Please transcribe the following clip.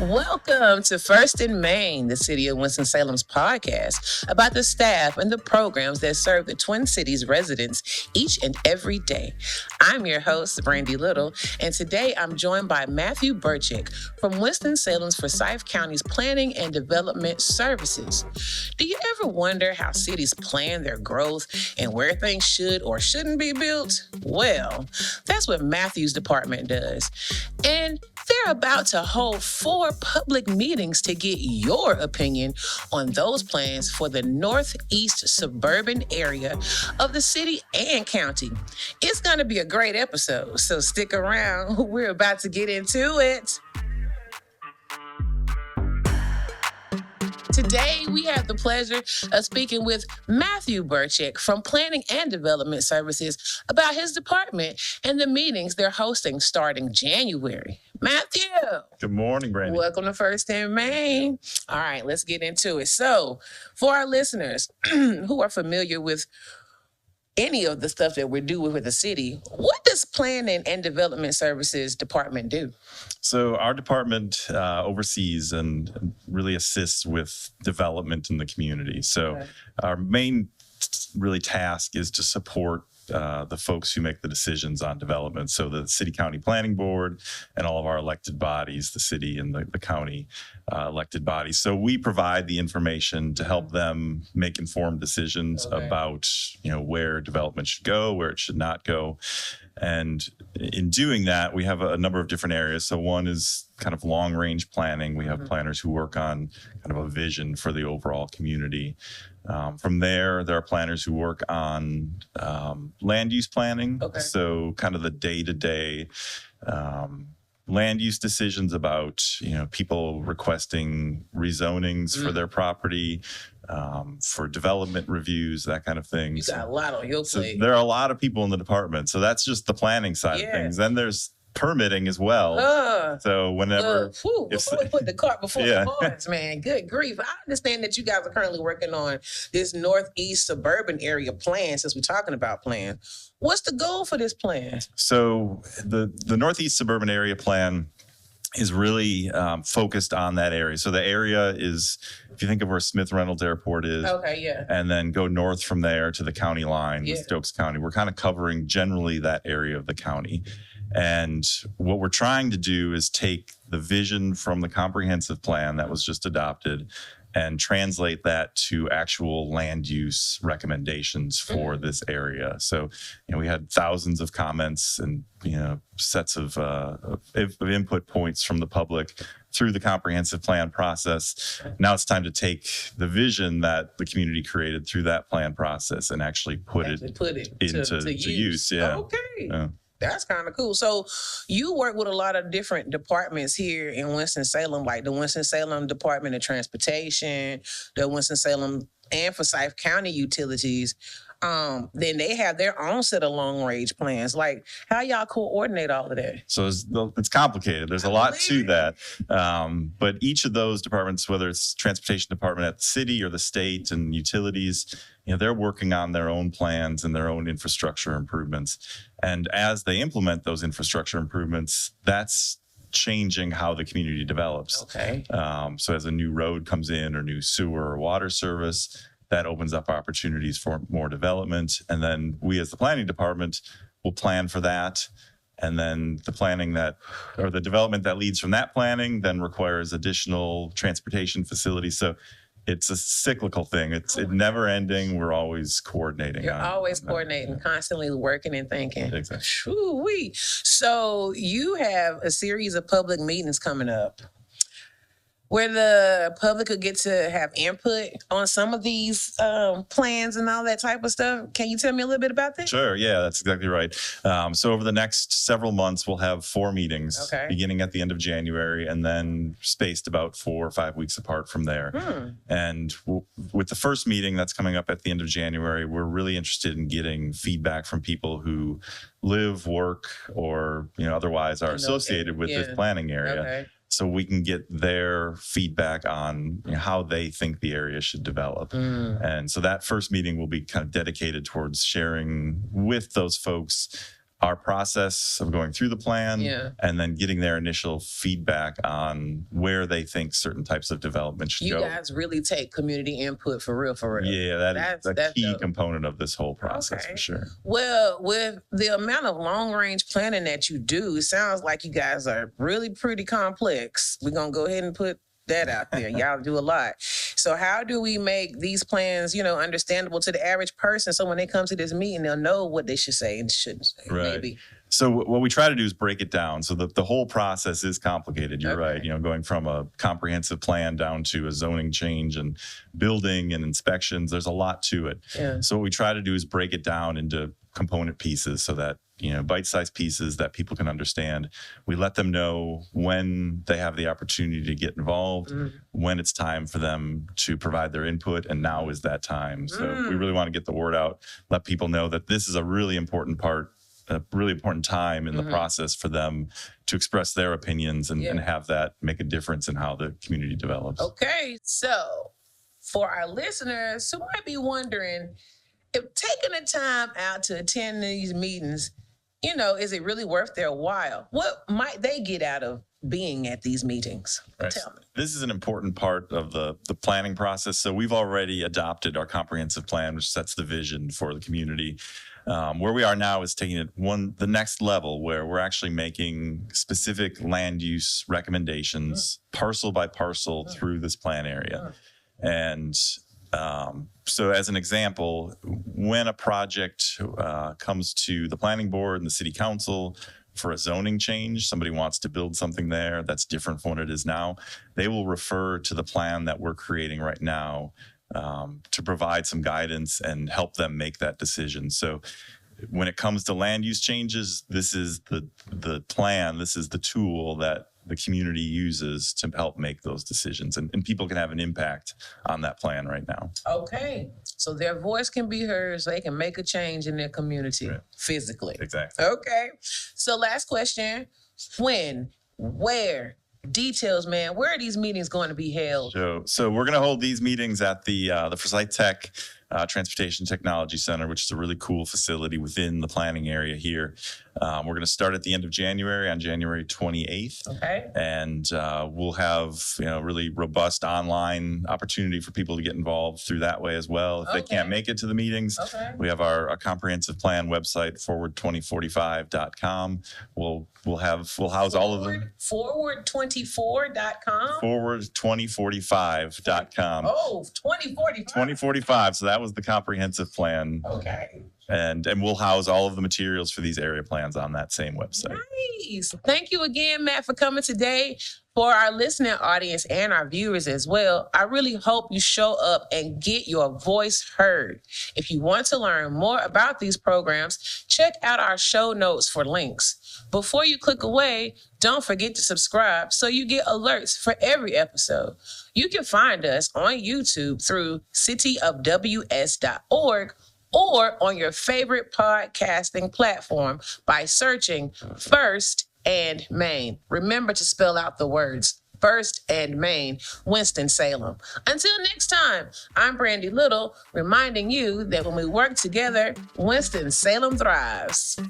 Welcome to First in Main, the City of Winston-Salem's podcast about the staff and the programs that serve the Twin Cities residents each and every day. I'm your host, Brandii Little, and today I'm joined by Matthew Burczyk from Winston-Salem's Forsyth County's Planning and Development Services. Do you ever wonder how cities plan their growth and where things should or shouldn't be built? Well, that's what Matthew's department does. And they're about to hold 4 public meetings to get your opinion on those plans for the northeast suburban area of the city and county. It's going to be a great episode, so stick around. We're about to get into it. Today, we have the pleasure of speaking with Matthew Burczyk from Planning and Development Services about his department and the meetings they're hosting starting January. Matthew. Good morning, Brandii. Welcome to First in Main. All right, let's get into it. So, for our listeners who are familiar with any of the stuff that we're doing with the city, what does Planning and Development Services Department do? So our department oversees and really assists with development in the community. So our main really task is to support the folks who make the decisions on development. So the city county planning board and all of our elected bodies, the city and the county elected bodies. So we provide the information to help them make informed decisions about, where development should go, where it should not go. And in doing that, we have a number of different areas. So one is kind of long range planning. We have planners who work on kind of a vision for the overall community. From there are planners who work on land use planning. So kind of the day-to-day land use decisions about, people requesting rezonings for their property, for development reviews, that kind of thing. You got a lot on your plate. So there are a lot of people in the department. So that's just the planning side of things. Then there's permitting as well. So whenever before we put the cart before the horse, man, good grief. I understand that you guys are currently working on this northeast suburban area plan. Since we're talking about plan, what's the goal for this plan? So the northeast suburban area plan is really focused on that area. So the area is, if you think of where Smith Reynolds Airport is, and then go north from there to the county line with Stokes County, we're kind of covering generally that area of the county. And what we're trying to do is take the vision from the comprehensive plan that was just adopted and translate that to actual land use recommendations for this area. So, we had thousands of comments and, sets of input points from the public through the comprehensive plan process. Now it's time to take the vision that the community created through that plan process and actually put it into use. That's kind of cool. So you work with a lot of different departments here in Winston-Salem, like the Winston-Salem Department of Transportation, the Winston-Salem and Forsyth County Utilities. Then they have their own set of long-range plans. Like, how y'all coordinate all of that? So it's complicated. There's a lot to that. But each of those departments, whether it's transportation department at the city or the state and utilities, they're working on their own plans and their own infrastructure improvements. And as they implement those infrastructure improvements, that's changing how the community develops. So as a new road comes in or new sewer or water service, that opens up opportunities for more development. And then we as the planning department will plan for that. And then the development that leads from that planning then requires additional transportation facilities. So it's a cyclical thing. It's never ending. We're always coordinating. You're always coordinating, constantly working and thinking. Exactly. Shoo-wee. So you have a series of public meetings coming up where the public could get to have input on some of these plans and all that type of stuff. Can you tell me a little bit about that? Sure. Yeah, that's exactly right. So over the next several months, we'll have 4 meetings beginning at the end of January and then spaced about 4 or 5 weeks apart from there. And with the first meeting that's coming up at the end of January, we're really interested in getting feedback from people who live, work, or otherwise are associated with this planning area. So we can get their feedback on how they think the area should develop. And so that first meeting will be kind of dedicated towards sharing with those folks our process of going through the plan Yeah. and then getting their initial feedback on where they think certain types of development should You go. guys really take community input for real. Yeah, that's a key dope. component of this whole process for sure. Well, with the amount of long range planning that you do, it sounds like you guys are really pretty complex. We're going to go ahead and put that out there. Y'all do a lot. So how do we make these plans, understandable to the average person so when they come to this meeting, they'll know what they should say and shouldn't say? Right. Maybe. So what we try to do is break it down. So the whole process is complicated. You're right. Going from a comprehensive plan down to a zoning change and building and inspections, there's a lot to it. Yeah. So what we try to do is break it down into component pieces so that, bite-sized pieces that people can understand. We let them know when they have the opportunity to get involved, when it's time for them to provide their input, and now is that time. So we really want to get the word out, let people know that this is a really important part, a really important time in the process for them to express their opinions and have that make a difference in how the community develops. Okay, so for our listeners who might be wondering, if taking the time out to attend these meetings, is it really worth their while? What might they get out of being at these meetings? Right. Tell me. This is an important part of the planning process. So we've already adopted our comprehensive plan, which sets the vision for the community. Where we are now is taking it the next level, where we're actually making specific land use recommendations parcel by parcel through this plan area. And so as an example, when a project comes to the planning board and the city council for a zoning change, somebody wants to build something there that's different from what it is now, they will refer to the plan that we're creating right now to provide some guidance and help them make that decision. So when it comes to land use changes, this is the plan, this is the tool that the community uses to help make those decisions. And people can have an impact on that plan right now. Okay. So their voice can be heard so they can make a change in their community physically. Exactly. Okay. So last question. When, where, details, man, where are these meetings going to be held? So we're going to hold these meetings at the Forsyth Tech Transportation Technology Center, which is a really cool facility within the planning area here. We're going to start at the end of January, on January 28th. Okay. And we'll have, really robust online opportunity for people to get involved through that way as well. If they can't make it to the meetings, we have our comprehensive plan website, forward2045.com. We'll house all of them. Forward24.com? Forward2045.com. Oh, 2045. 2045. So that was the comprehensive plan. Okay. And we'll house all of the materials for these area plans on that same website. Nice. Thank you again, Matt, for coming today. For our listening audience and our viewers as well, I really hope you show up and get your voice heard. If you want to learn more about these programs, check out our show notes for links. Before you click away, don't forget to subscribe so you get alerts for every episode. You can find us on YouTube through cityofws.org or on your favorite podcasting platform by searching First and Main. Remember to spell out the words First and Main, Winston-Salem. Until next time, I'm Brandii Little, reminding you that when we work together, Winston-Salem thrives.